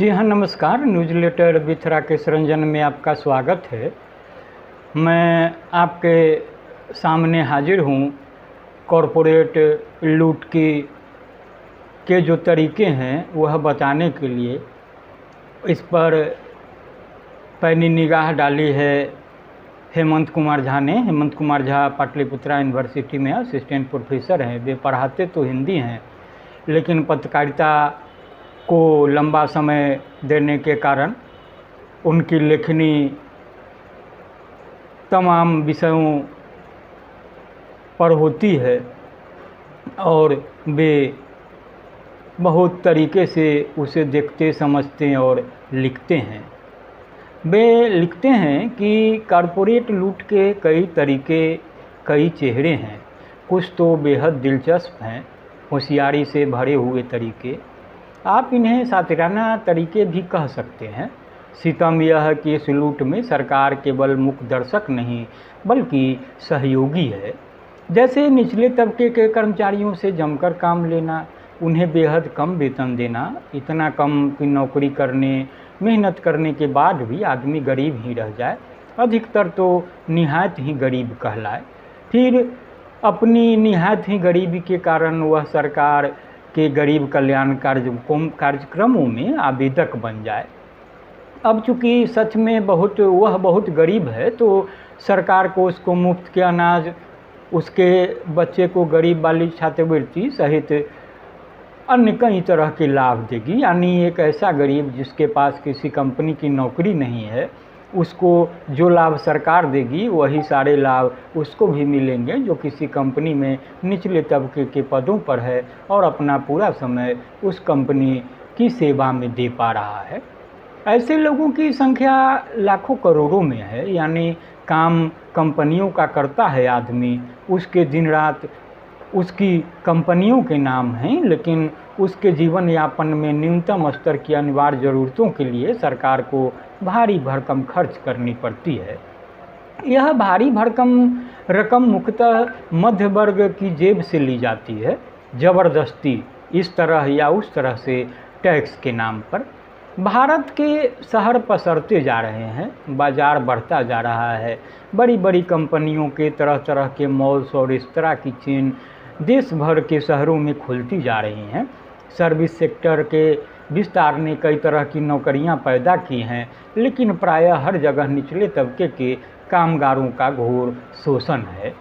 जी हाँ, नमस्कार। Newsletter with Rakesh Ranjan में आपका स्वागत है। मैं आपके सामने हाजिर हूँ कॉरपोरेट लूट के जो तरीके हैं वह बताने के लिए। इस पर पैनी निगाह डाली है हेमंत कुमार झा ने। हेमंत कुमार झा पाटलिपुत्रा यूनिवर्सिटी में असिस्टेंट प्रोफेसर हैं। वे पढ़ाते तो हिंदी हैं, लेकिन पत्रकारिता को लंबा समय देने के कारण उनकी लेखनी तमाम विषयों पर होती है और वे बहुत तरीके से उसे देखते, समझते और लिखते हैं। वे लिखते हैं कि कॉरपोरेट लूट के कई तरीके, कई चेहरे हैं। कुछ तो बेहद दिलचस्प हैं, होशियारी से भरे हुए तरीके। आप इन्हें सातिराना तरीके भी कह सकते हैं। सितम यह है कि इस लूट में सरकार केवल मुख्य दर्शक नहीं बल्कि सहयोगी है। जैसे निचले तबके के कर्मचारियों से जमकर काम लेना, उन्हें बेहद कम वेतन देना, इतना कम कि नौकरी करने, मेहनत करने के बाद भी आदमी गरीब ही रह जाए, अधिकतर तो निहायत ही गरीब कहलाए। फिर अपनी निहायत ही गरीबी के कारण वह सरकार के गरीब कल्याण कार्यक्रमों में आवेदक बन जाए। अब चूँकि सच में वह बहुत गरीब है, तो सरकार को उसको मुफ्त के अनाज, उसके बच्चे को गरीब वाली छात्रवृत्ति सहित अन्य कई तरह के लाभ देगी। यानी एक ऐसा गरीब जिसके पास किसी कंपनी की नौकरी नहीं है, उसको जो लाभ सरकार देगी वही सारे लाभ उसको भी मिलेंगे जो किसी कंपनी में निचले तबके के पदों पर है और अपना पूरा समय उस कंपनी की सेवा में दे पा रहा है। ऐसे लोगों की संख्या लाखों करोड़ों में है। यानी काम कंपनियों का करता है आदमी, उसके दिन रात उसकी कंपनियों के नाम हैं, लेकिन उसके जीवन यापन में न्यूनतम स्तर की अनिवार्य ज़रूरतों के लिए सरकार को भारी भरकम खर्च करनी पड़ती है। यह भारी भरकम रकम मुख्यतः मध्य वर्ग की जेब से ली जाती है, ज़बरदस्ती इस तरह या उस तरह से टैक्स के नाम पर। भारत के शहर पसरते जा रहे हैं, बाज़ार बढ़ता जा रहा है। बड़ी बड़ी कंपनियों के तरह तरह के मॉल्स और इस तरह की चेन देश भर के शहरों में खुलती जा रही हैं। सर्विस सेक्टर के विस्तार ने कई तरह की नौकरियां पैदा की हैं, लेकिन प्रायः हर जगह निचले तबके के कामगारों का घोर शोषण है।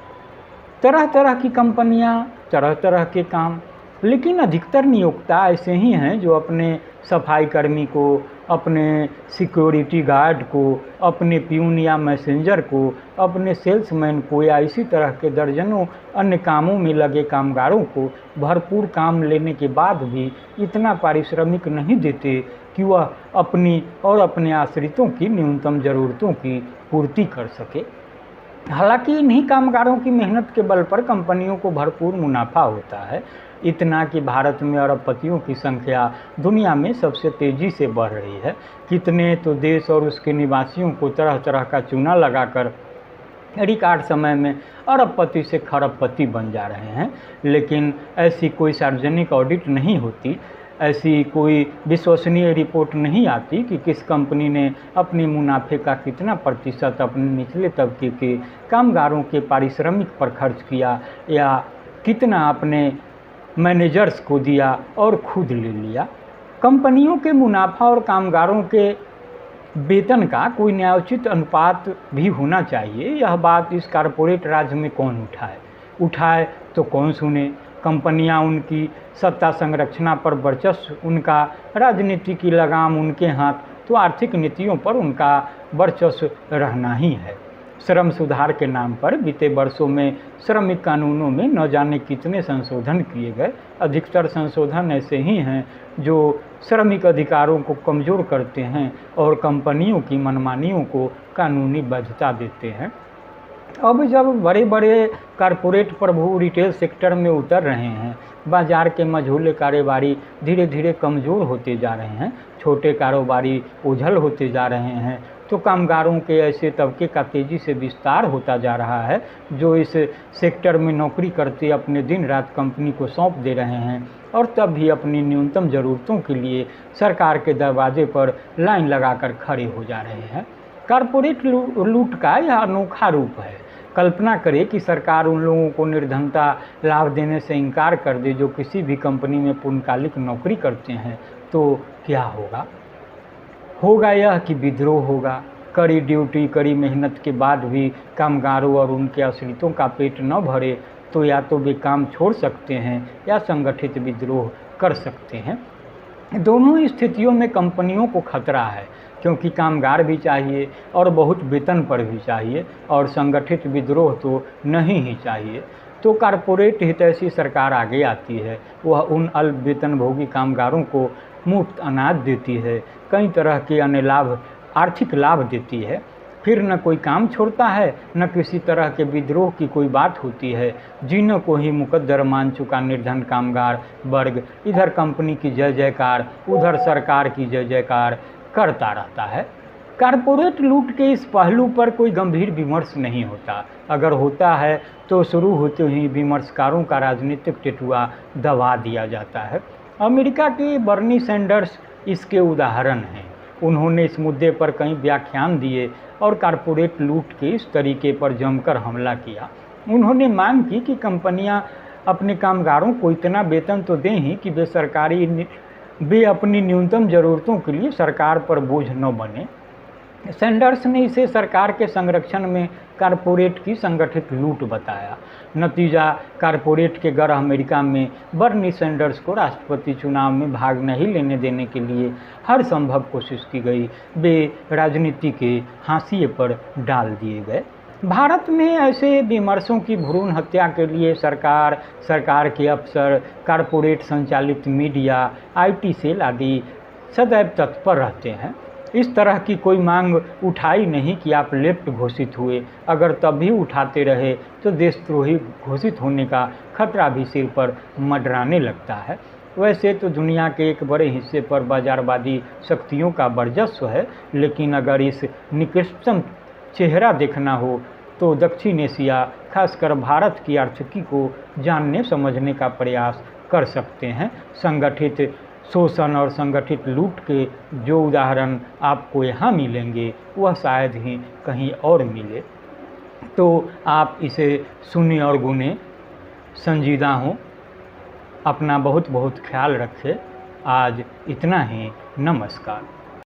तरह तरह की कंपनियां, तरह तरह के काम, लेकिन अधिकतर नियोक्ता ऐसे ही हैं जो अपने सफाई कर्मी को, अपने सिक्योरिटी गार्ड को, अपने प्यून या मैसेंजर को, अपने सेल्समैन को या इसी तरह के दर्जनों अन्य कामों में लगे कामगारों को भरपूर काम लेने के बाद भी इतना पारिश्रमिक नहीं देते कि वह अपनी और अपने आश्रितों की न्यूनतम ज़रूरतों की पूर्ति कर सके। हालांकि इन्हीं कामगारों की मेहनत के बल पर कंपनियों को भरपूर मुनाफा होता है, इतना कि भारत में अरबपतियों की संख्या दुनिया में सबसे तेज़ी से बढ़ रही है। कितने तो देश और उसके निवासियों को तरह तरह का चूना लगाकर रिकॉर्ड समय में अरबपति से खरबपति बन जा रहे हैं, लेकिन ऐसी कोई सार्वजनिक ऑडिट नहीं होती, ऐसी कोई विश्वसनीय रिपोर्ट नहीं आती कि किस कंपनी ने अपने मुनाफे का कितना प्रतिशत अपने निचले तबके के कामगारों के पारिश्रमिक पर खर्च किया या कितना अपने मैनेजर्स को दिया और खुद ले लिया। कंपनियों के मुनाफा और कामगारों के वेतन का कोई न्यायोचित अनुपात भी होना चाहिए। यह बात इस कॉरपोरेट राज्य में कौन उठाए तो कौन सुने। कंपनियां उनकी सत्ता संरचना पर वर्चस्व, उनका राजनीति की लगाम उनके हाथ, तो आर्थिक नीतियों पर उनका वर्चस्व रहना ही है। श्रम सुधार के नाम पर बीते वर्षों में श्रमिक कानूनों में न जाने कितने संशोधन किए गए। अधिकतर संशोधन ऐसे ही हैं जो श्रमिक अधिकारों को कमज़ोर करते हैं और कंपनियों की मनमानियों को कानूनी वैधता देते हैं। अब जब बड़े बड़े कॉरपोरेट प्रभु रिटेल सेक्टर में उतर रहे हैं, बाज़ार के मझोले कारोबारी धीरे धीरे कमज़ोर होते जा रहे हैं, छोटे कारोबारी ओझल होते जा रहे हैं, तो कामगारों के ऐसे तबके का तेज़ी से विस्तार होता जा रहा है जो इस सेक्टर में नौकरी करते अपने दिन रात कंपनी को सौंप दे रहे हैं और तब भी अपनी न्यूनतम ज़रूरतों के लिए सरकार के दरवाजे पर लाइन लगाकर खड़े हो जा रहे हैं। कॉरपोरेट लूट का यह अनोखा रूप है। कल्पना करें कि सरकार उन लोगों को निर्धनता लाभ देने से इनकार कर दे जो किसी भी कंपनी में पूर्णकालिक नौकरी करते हैं, तो क्या होगा यह कि विद्रोह होगा। कड़ी ड्यूटी, कड़ी मेहनत के बाद भी कामगारों और उनके आश्रितों का पेट न भरे तो या तो वे काम छोड़ सकते हैं या संगठित विद्रोह कर सकते हैं। दोनों ही स्थितियों में कंपनियों को खतरा है, क्योंकि कामगार भी चाहिए और बहुत वेतन पर भी चाहिए, और संगठित विद्रोह तो नहीं ही चाहिए। तो कॉरपोरेट हितैषी सरकार आगे आती है। वह उन अल्प वेतनभोगी कामगारों को मुफ्त अनाज देती है, कई तरह के अन्य लाभ, आर्थिक लाभ देती है। फिर न कोई काम छोड़ता है, न किसी तरह के विद्रोह की कोई बात होती है। जिन्हों को ही मुकद्दर मान चुका निर्धन कामगार वर्ग इधर कंपनी की जय जयकार, उधर सरकार की जय जयकार करता रहता है। कॉरपोरेट लूट के इस पहलू पर कोई गंभीर विमर्श नहीं होता। अगर होता है तो शुरू होते ही विमर्शकारों का राजनीतिक टेटुआ दबा दिया जाता है। अमेरिका के बर्नी सैंडर्स इसके उदाहरण हैं। उन्होंने इस मुद्दे पर कई व्याख्यान दिए और कॉरपोरेट लूट के इस तरीके पर जमकर हमला किया। उन्होंने मांग की कि कंपनियां अपने कामगारों को इतना वेतन तो दें ही कि वे अपनी न्यूनतम ज़रूरतों के लिए सरकार पर बोझ न बने। सैंडर्स ने इसे सरकार के संरक्षण में कॉरपोरेट की संगठित लूट बताया। नतीजा, कॉरपोरेट के गढ़ अमेरिका में बर्नी सैंडर्स को राष्ट्रपति चुनाव में भाग नहीं लेने देने के लिए हर संभव कोशिश की गई। वे राजनीति के हाशिए पर डाल दिए गए। भारत में ऐसे विमर्शों की भ्रूण हत्या के लिए सरकार के अफसर, कॉरपोरेट संचालित मीडिया, IT सेल आदि सदैव तत्पर रहते हैं। इस तरह की कोई मांग उठाई नहीं कि आप लेफ्ट घोषित हुए। अगर तब भी उठाते रहे तो देशद्रोही घोषित होने का खतरा भी सिर पर मंडराने लगता है। वैसे तो दुनिया के एक बड़े हिस्से पर बाजारवादी शक्तियों का वर्चस्व है, लेकिन अगर इस निकृष्टतम चेहरा देखना हो तो दक्षिण एशिया, खासकर भारत की आर्थिकी को जानने समझने का प्रयास कर सकते हैं। संगठित शोषण और संगठित लूट के जो उदाहरण आपको यहाँ मिलेंगे वह शायद ही कहीं और मिले। तो आप इसे सुने और गुने, संजीदा हों, अपना बहुत बहुत ख्याल रखें। आज इतना ही, नमस्कार।